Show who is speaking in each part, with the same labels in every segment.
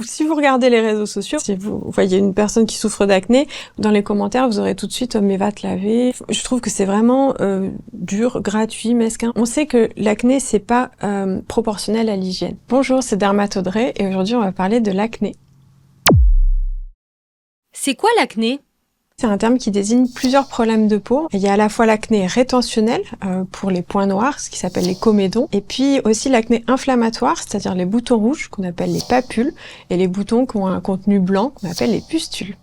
Speaker 1: Si vous regardez les réseaux sociaux, si vous voyez une personne qui souffre d'acné, dans les commentaires, vous aurez tout de suite « mais va te laver ». Je trouve que c'est vraiment dur, gratuit, mesquin. On sait que l'acné, c'est pas proportionnel à l'hygiène. Bonjour, c'est Dermatodré et aujourd'hui, on va parler de l'acné.
Speaker 2: C'est quoi l'acné ?
Speaker 1: C'est un terme qui désigne plusieurs problèmes de peau. Il y a à la fois l'acné rétentionnel pour les points noirs, ce qui s'appelle les comédons, et puis aussi l'acné inflammatoire, c'est-à-dire les boutons rouges qu'on appelle les papules, et les boutons qui ont un contenu blanc qu'on appelle les pustules.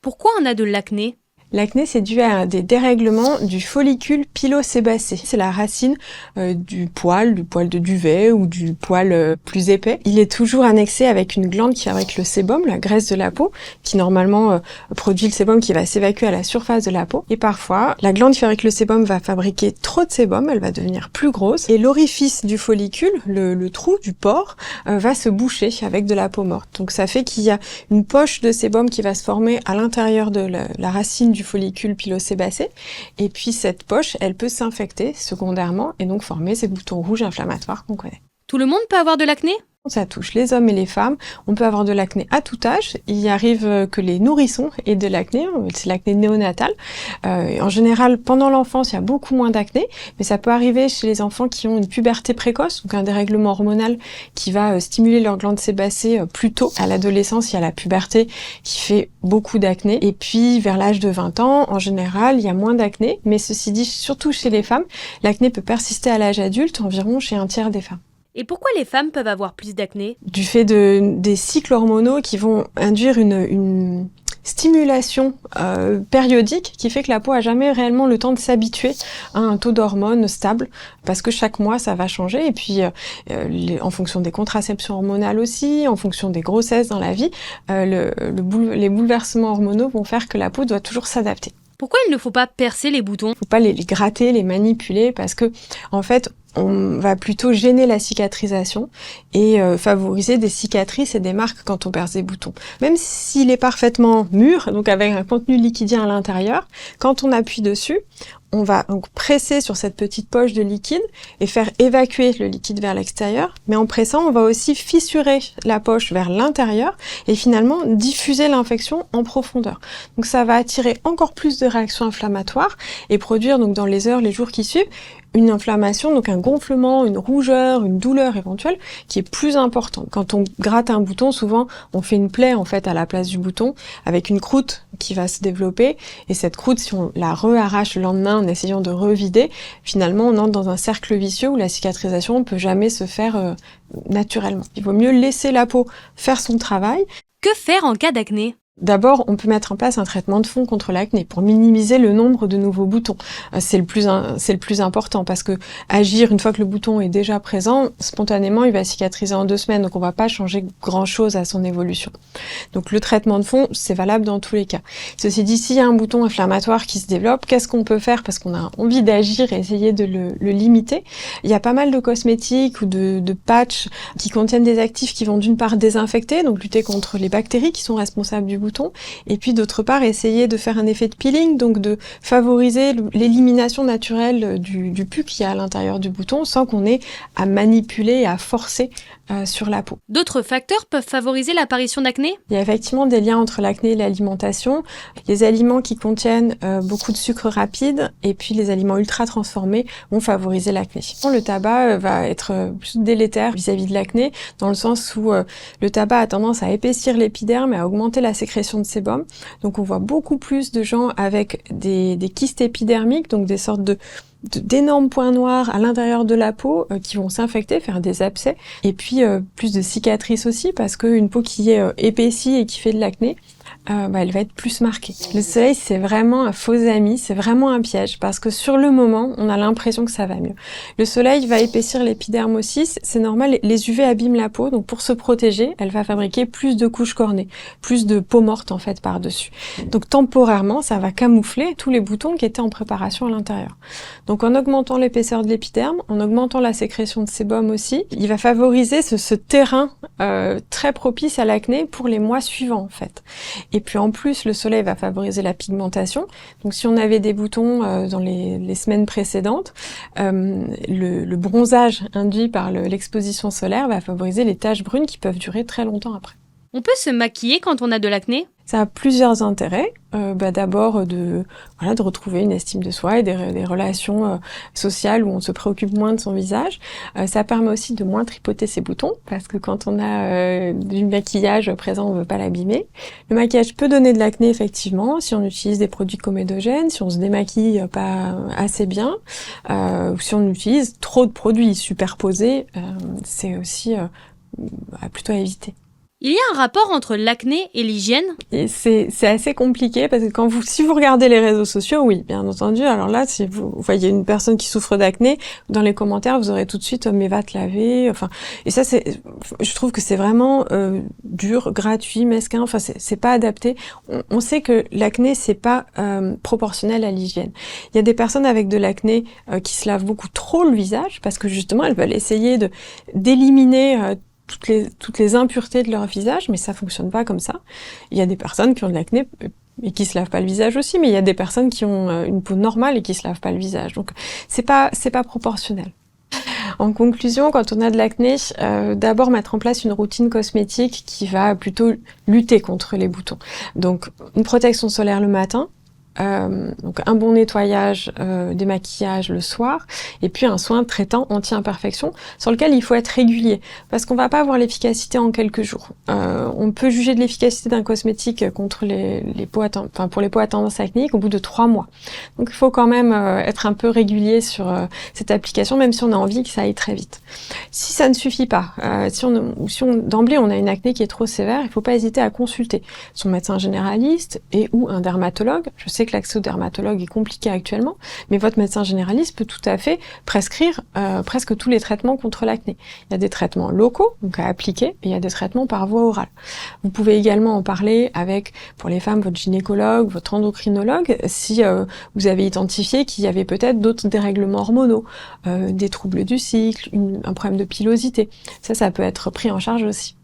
Speaker 2: Pourquoi on a de l'acné ?
Speaker 1: L'acné, c'est dû à des dérèglements du follicule pilosébacé. C'est la racine du poil de duvet ou du poil plus épais. Il est toujours annexé avec une glande qui fabrique le sébum, la graisse de la peau, qui normalement produit le sébum qui va s'évacuer à la surface de la peau. Et parfois, la glande qui fabrique le sébum va fabriquer trop de sébum, elle va devenir plus grosse. Et l'orifice du follicule, le trou du pore, va se boucher avec de la peau morte. Donc ça fait qu'il y a une poche de sébum qui va se former à l'intérieur de la racine du follicule pilosébacé, et puis cette poche, elle peut s'infecter secondairement et donc former ces boutons rouges inflammatoires qu'on connaît.
Speaker 2: Tout le monde peut avoir de l'acné ?
Speaker 1: Ça touche les hommes et les femmes. On peut avoir de l'acné à tout âge. Il arrive que les nourrissons aient de l'acné, c'est l'acné néonatal. En général, pendant l'enfance, il y a beaucoup moins d'acné, mais ça peut arriver chez les enfants qui ont une puberté précoce, donc un dérèglement hormonal qui va stimuler leur glande sébacée plus tôt. À l'adolescence, il y a la puberté qui fait beaucoup d'acné. Et puis, vers l'âge de 20 ans, en général, il y a moins d'acné, mais ceci dit, surtout chez les femmes, l'acné peut persister à l'âge adulte, environ chez un tiers des femmes.
Speaker 2: Et pourquoi les femmes peuvent avoir plus d'acné ?
Speaker 1: Du fait des cycles hormonaux qui vont induire une stimulation périodique qui fait que la peau a jamais réellement le temps de s'habituer à un taux d'hormones stable, parce que chaque mois ça va changer, et puis en fonction des contraceptions hormonales aussi, en fonction des grossesses dans la vie, les bouleversements hormonaux vont faire que la peau doit toujours s'adapter.
Speaker 2: Pourquoi il ne faut pas percer les boutons ?
Speaker 1: Faut pas les gratter, les manipuler, parce que en fait on va plutôt gêner la cicatrisation et favoriser des cicatrices et des marques quand on perce des boutons. Même s'il est parfaitement mûr, donc avec un contenu liquidien à l'intérieur, quand on appuie dessus, on va donc presser sur cette petite poche de liquide et faire évacuer le liquide vers l'extérieur. Mais en pressant, on va aussi fissurer la poche vers l'intérieur et finalement diffuser l'infection en profondeur. Donc ça va attirer encore plus de réactions inflammatoires et produire donc dans les heures, les jours qui suivent, une inflammation, donc un gonflement, une rougeur, une douleur éventuelle qui est plus importante. Quand on gratte un bouton, souvent on fait une plaie en fait à la place du bouton avec une croûte qui va se développer, et cette croûte, si on la re-arrache le lendemain en essayant de revider, finalement on entre dans un cercle vicieux où la cicatrisation ne peut jamais se faire naturellement. Il vaut mieux laisser la peau faire son travail.
Speaker 2: Que faire en cas d'acné ?
Speaker 1: D'abord, on peut mettre en place un traitement de fond contre l'acné pour minimiser le nombre de nouveaux boutons. C'est le plus important, parce que agir une fois que le bouton est déjà présent, spontanément, il va cicatriser en 2 semaines, donc on va pas changer grand-chose à son évolution. Donc le traitement de fond, c'est valable dans tous les cas. Ceci dit, s'il y a un bouton inflammatoire qui se développe, qu'est-ce qu'on peut faire parce qu'on a envie d'agir et essayer de le limiter ? Il y a pas mal de cosmétiques ou de patchs qui contiennent des actifs qui vont d'une part désinfecter, donc lutter contre les bactéries qui sont responsables du bouton, et puis d'autre part essayer de faire un effet de peeling, donc de favoriser l'élimination naturelle du pus qu'il y a à l'intérieur du bouton sans qu'on ait à manipuler et à forcer sur la peau.
Speaker 2: D'autres facteurs peuvent favoriser l'apparition d'acné ?
Speaker 1: Il y a effectivement des liens entre l'acné et l'alimentation. Les aliments qui contiennent beaucoup de sucre rapide et puis les aliments ultra transformés vont favoriser l'acné. Le tabac va être plus délétère vis-à-vis de l'acné, dans le sens où le tabac a tendance à épaissir l'épiderme et à augmenter la sécrétion de sébum. Donc on voit beaucoup plus de gens avec des kystes épidermiques, donc des sortes d'énormes points noirs à l'intérieur de la peau qui vont s'infecter, faire des abcès, et puis plus de cicatrices aussi, parce qu'une peau qui est épaissie et qui fait de l'acné, elle va être plus marquée. Le soleil, c'est vraiment un faux ami, c'est vraiment un piège, parce que sur le moment, on a l'impression que ça va mieux. Le soleil va épaissir l'épiderme aussi, c'est normal, les UV abîment la peau, donc pour se protéger, elle va fabriquer plus de couches cornées, plus de peau morte en fait par-dessus. Donc temporairement, ça va camoufler tous les boutons qui étaient en préparation à l'intérieur. Donc en augmentant l'épaisseur de l'épiderme, en augmentant la sécrétion de sébum aussi, il va favoriser ce terrain très propice à l'acné pour les mois suivants en fait. Et puis en plus, le soleil va favoriser la pigmentation. Donc si on avait des boutons dans les semaines précédentes, le bronzage induit par l'exposition solaire va favoriser les taches brunes qui peuvent durer très longtemps après.
Speaker 2: On peut se maquiller quand on a de l'acné?
Speaker 1: Ça a plusieurs intérêts. D'abord de retrouver une estime de soi et des relations sociales où on se préoccupe moins de son visage. Ça permet aussi de moins tripoter ses boutons, parce que quand on a du maquillage présent, on veut pas l'abîmer. Le maquillage peut donner de l'acné, effectivement, si on utilise des produits comédogènes, si on se démaquille pas assez bien, ou si on utilise trop de produits superposés, c'est aussi plutôt à éviter.
Speaker 2: Il y a un rapport entre l'acné et l'hygiène?
Speaker 1: Et c'est assez compliqué parce que si vous regardez les réseaux sociaux, oui, bien entendu. Alors là, si vous voyez une personne qui souffre d'acné, dans les commentaires, vous aurez tout de suite mais va te laver. Enfin, et ça, je trouve que c'est vraiment dur, gratuit, mesquin. Enfin, c'est pas adapté. On sait que l'acné, c'est pas proportionnel à l'hygiène. Il y a des personnes avec de l'acné qui se lavent beaucoup trop le visage parce que justement, elles veulent essayer d'éliminer toutes les impuretés de leur visage, mais ça fonctionne pas comme ça. Il y a des personnes qui ont de l'acné et qui se lavent pas le visage aussi, mais il y a des personnes qui ont une peau normale et qui se lavent pas le visage. Donc c'est pas proportionnel. En conclusion, quand on a de l'acné, d'abord mettre en place une routine cosmétique qui va plutôt lutter contre les boutons. Donc une protection solaire le matin, donc un bon nettoyage, démaquillage le soir, et puis un soin traitant anti-imperfection sur lequel il faut être régulier, parce qu'on va pas avoir l'efficacité en quelques jours. On peut juger de l'efficacité d'un cosmétique contre les peaux pour les peaux à tendance acnéique au bout de 3 mois. Donc il faut quand même être un peu régulier sur cette application, même si on a envie que ça aille très vite. Si ça ne suffit pas, si d'emblée on a une acné qui est trop sévère, il faut pas hésiter à consulter son médecin généraliste ou un dermatologue. Je sais que l'accès au dermatologue est compliqué actuellement, mais votre médecin généraliste peut tout à fait prescrire presque tous les traitements contre l'acné. Il y a des traitements locaux, donc à appliquer, et il y a des traitements par voie orale. Vous pouvez également en parler avec, pour les femmes, votre gynécologue, votre endocrinologue, si vous avez identifié qu'il y avait peut-être d'autres dérèglements hormonaux, des troubles du cycle, un problème de pilosité. Ça peut être pris en charge aussi.